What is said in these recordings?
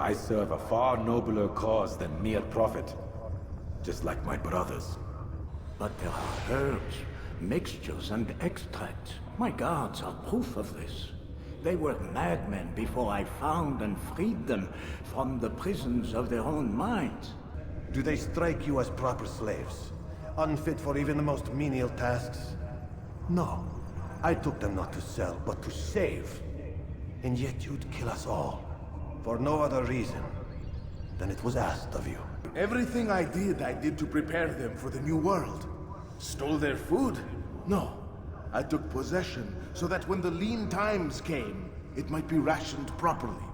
I serve a far nobler cause than mere profit. Just like my brothers. But there are herbs, mixtures, and extracts. My guards are proof of this. They were madmen before I found and freed them from the prisons of their own minds. Do they strike you as proper slaves? Unfit for even the most menial tasks? No. I took them not to sell, but to save. And yet you'd kill us all. For no other reason than it was asked of you. Everything I did to prepare them for the new world. Stole their food? No. I took possession so that when the lean times came, it might be rationed properly.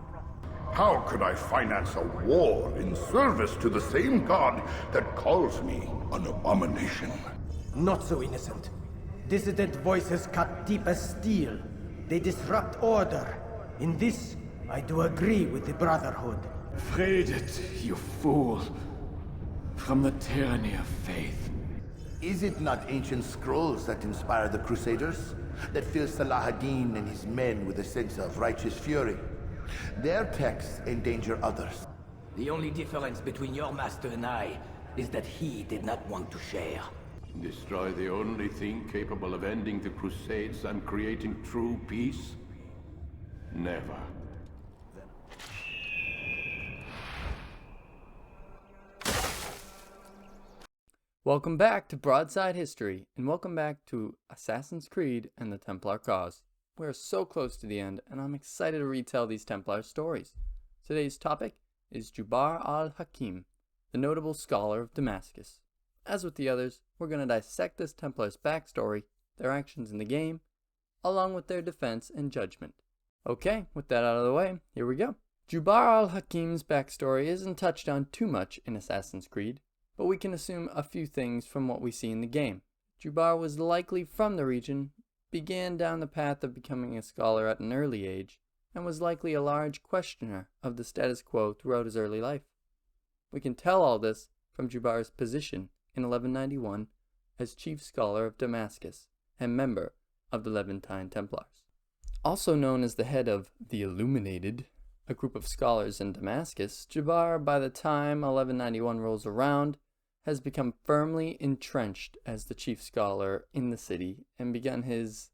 How could I finance a war in service to the same god that calls me an abomination? Not so innocent. Dissident voices cut deep as steel. They disrupt order. In this, I do agree with the Brotherhood. Freed it, you fool, from the tyranny of faith. Is it not ancient scrolls that inspire the Crusaders? That fill Salah ad-Din and his men with a sense of righteous fury? Their texts endanger others. The only difference between your master and I is that he did not want to share. Destroy the only thing capable of ending the Crusades and creating true peace? Never. Welcome back to Broadside History, and welcome back to Assassin's Creed and the Templar Cause. We're so close to the end, and I'm excited to retell these Templar stories. Today's topic is Jubair al Hakim, the notable scholar of Damascus. As with the others, we're going to dissect this Templar's backstory, their actions in the game, along with their defense and judgment. Okay, with that out of the way, here we go. Jubair al Hakim's backstory isn't touched on too much in Assassin's Creed, but we can assume a few things from what we see in the game. Jubair was likely from the region, began down the path of becoming a scholar at an early age, and was likely a large questioner of the status quo throughout his early life. We can tell all this from Jubair's position in 1191 as chief scholar of Damascus and member of the Levantine Templars. Also known as the head of the Illuminated, a group of scholars in Damascus, Jubair, by the time 1191 rolls around, has become firmly entrenched as the chief scholar in the city and begun his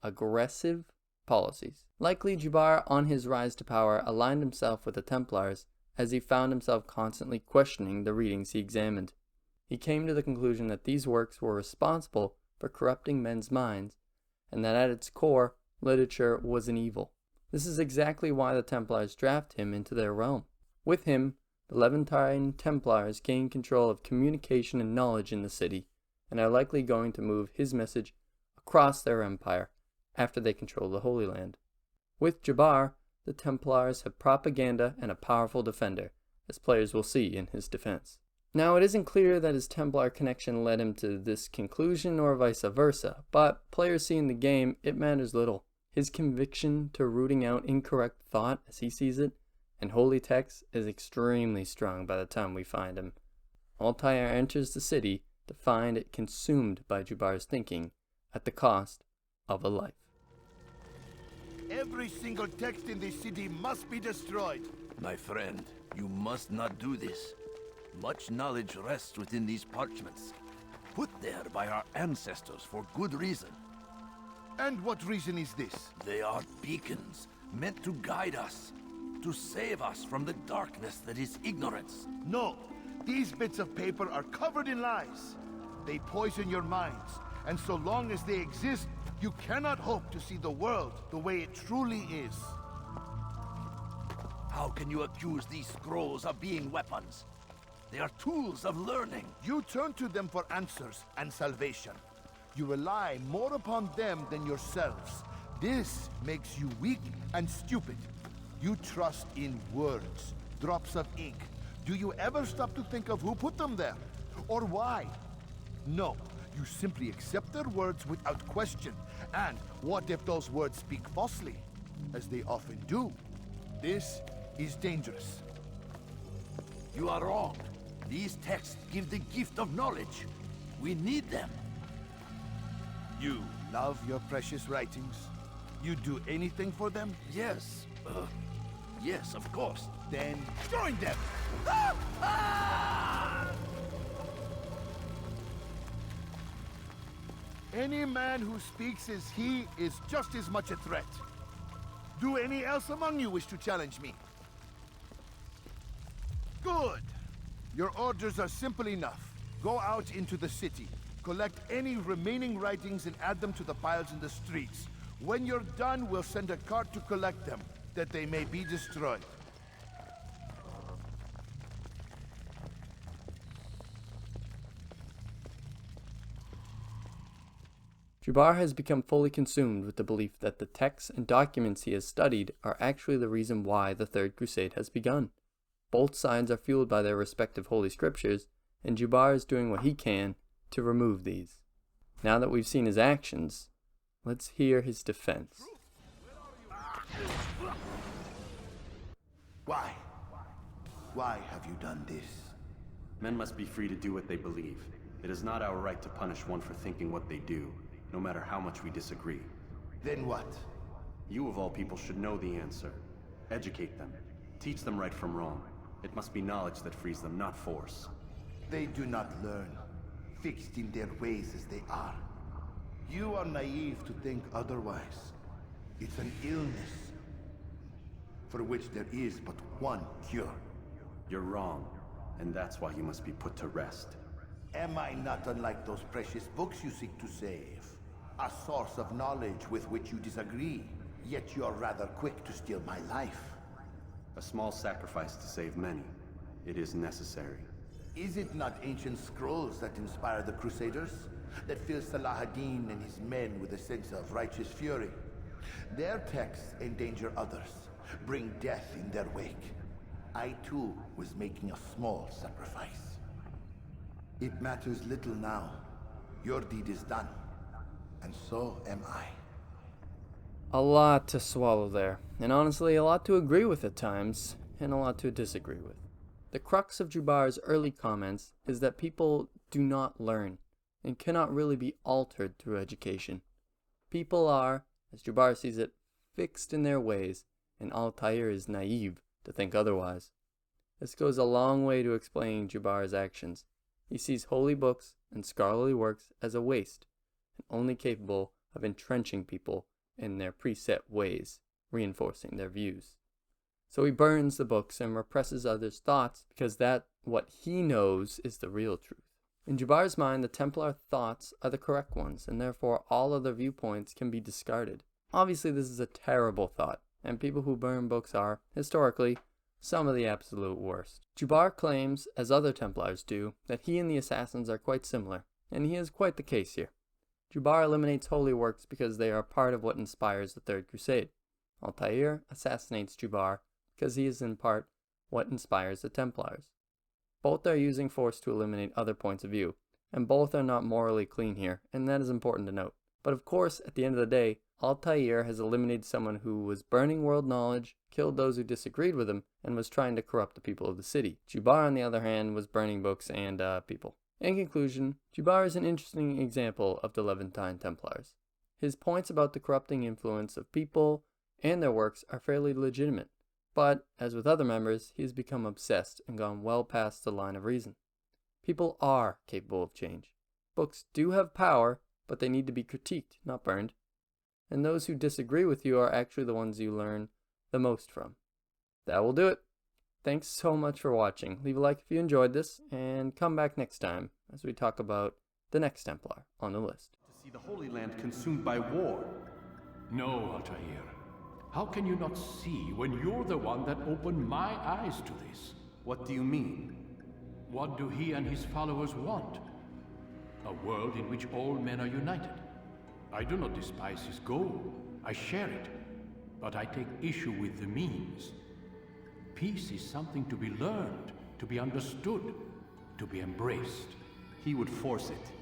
aggressive policies. Likely, Jubair, on his rise to power, aligned himself with the Templars as he found himself constantly questioning the readings he examined. He came to the conclusion that these works were responsible for corrupting men's minds, and that at its core, literature was an evil. This is exactly why the Templars draft him into their realm. With him, the Levantine Templars gain control of communication and knowledge in the city, and are likely going to move his message across their empire after they control the Holy Land. With Jubair, the Templars have propaganda and a powerful defender, as players will see in his defense. Now, it isn't clear that his Templar connection led him to this conclusion or vice versa, but players see in the game it matters little. His conviction to rooting out incorrect thought as he sees it and holy text is extremely strong by the time we find him. Altair enters the city to find it consumed by Jubair's thinking at the cost of a life. Every single text in this city must be destroyed. My friend, you must not do this. Much knowledge rests within these parchments, put there by our ancestors for good reason. And what reason is this? They are beacons, meant to guide us, to save us from the darkness that is ignorance. No, these bits of paper are covered in lies. They poison your minds, and so long as they exist, you cannot hope to see the world the way it truly is. How can you accuse these scrolls of being weapons? They are tools of learning. You turn to them for answers and salvation. You rely more upon them than yourselves. This makes you weak and stupid. You trust in words, drops of ink. Do you ever stop to think of who put them there? Or why? No, you simply accept their words without question. And what if those words speak falsely? As they often do. This is dangerous. You are wrong. These texts give the gift of knowledge. We need them. You love your precious writings? You do anything for them? Yes. Yes, of course. Then join them! Any man who speaks as he is just as much a threat. Do any else among you wish to challenge me? Good. Your orders are simple enough. Go out into the city, collect any remaining writings and add them to the piles in the streets. When you're done, we'll send a cart to collect them, that they may be destroyed. Jubair has become fully consumed with the belief that the texts and documents he has studied are actually the reason why the Third Crusade has begun. Both sides are fueled by their respective holy scriptures, and Jubair is doing what he can to remove these. Now that we've seen his actions, let's hear his defense. Why? Why have you done this? Men must be free to do what they believe. It is not our right to punish one for thinking what they do, no matter how much we disagree. Then what? You of all people should know the answer. Educate them. Teach them right from wrong. It must be knowledge that frees them, not force. They do not learn, fixed in their ways as they are. You are naive to think otherwise. It's an illness for which there is but one cure. You're wrong, and that's why you must be put to rest. Am I not unlike those precious books you seek to save? A source of knowledge with which you disagree, yet you are rather quick to steal my life. A small sacrifice to save many. It is necessary. Is it not ancient scrolls that inspire the Crusaders? That fill Salah ad-Din and his men with a sense of righteous fury? Their texts endanger others, bring death in their wake. I too was making a small sacrifice. It matters little now. Your deed is done, and so am I. A lot to swallow there, and honestly a lot to agree with at times, and a lot to disagree with. The crux of Jubair's early comments is that people do not learn, and cannot really be altered through education. People are, as Jubair sees it, fixed in their ways, and Altair is naive to think otherwise. This goes a long way to explaining Jubair's actions. He sees holy books and scholarly works as a waste, and only capable of entrenching people in their preset ways, reinforcing their views. So he burns the books and represses others' thoughts because that what he knows is the real truth. In Jubair's mind, the Templar thoughts are the correct ones, and therefore all other viewpoints can be discarded. Obviously this is a terrible thought, and people who burn books are, historically, some of the absolute worst. Jubair claims, as other Templars do, that he and the assassins are quite similar, and he is quite the case here. Jubair eliminates holy works because they are part of what inspires the Third Crusade. Altair assassinates Jubair because he is in part what inspires the Templars. Both are using force to eliminate other points of view, and both are not morally clean here, and that is important to note. But of course, at the end of the day, Altair has eliminated someone who was burning world knowledge, killed those who disagreed with him, and was trying to corrupt the people of the city. Jubair, on the other hand, was burning books and people. In conclusion, Jubair is an interesting example of the Levantine Templars. His points about the corrupting influence of people and their works are fairly legitimate, but, as with other members, he has become obsessed and gone well past the line of reason. People are capable of change. Books do have power, but they need to be critiqued, not burned. And those who disagree with you are actually the ones you learn the most from. That will do it. Thanks so much for watching. Leave a like if you enjoyed this, and come back next time as we talk about the next Templar on the list. To see the Holy Land consumed by war. No, Altair. How can you not see when you're the one that opened my eyes to this? What do you mean? What do he and his followers want? A world in which all men are united. I do not despise his goal. I share it. But I take issue with the means. Peace is something to be learned, to be understood, to be embraced. He would force it.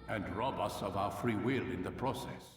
And rob us of our free will in the process.